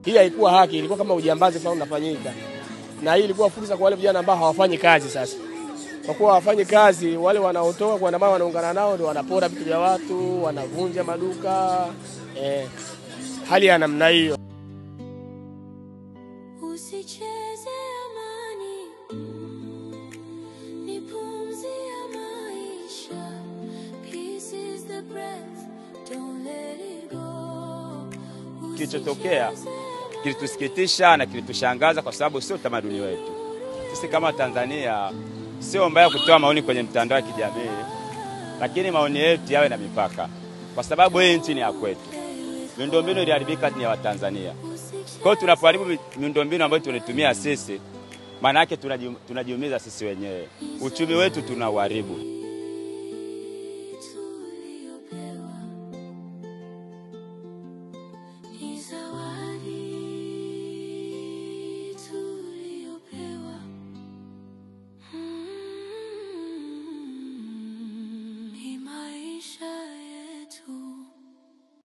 Hii haikuwa haki, ilikuwa kama ujambazi fulani unafanyika. Na hii ilikuwa fursa kwa wale vijana ambao hawafanyi kazi sasa. Kwa kuwa hawafanyi kazi, wale wanaotoka kwa ndama wanaungana nao ndio wanapora vitu vya watu, wanavunja maduka, hali ya namna hiyo. Usicheze amani, ni pumzi ya maisha. Peace is the breath, don't let it go. Kilichotokea kilitusikitisha na kilitushangaza kwa sababu sio utamaduni wetu. Sisi kama Tanzania sio mbaya kutoa maoni kwenye mtandao wa kijamii, lakini maoni yetu yawe na mipaka. Kwa sababu hii nchi ni ya kwetu. Miundombinu iliharibika ni ya Watanzania. Kwa hiyo tunapoharibu miundombinu ambayo tunatumia sisi, maana yake tunajiumiza sisi wenyewe. Uchumi wetu tunauharibu.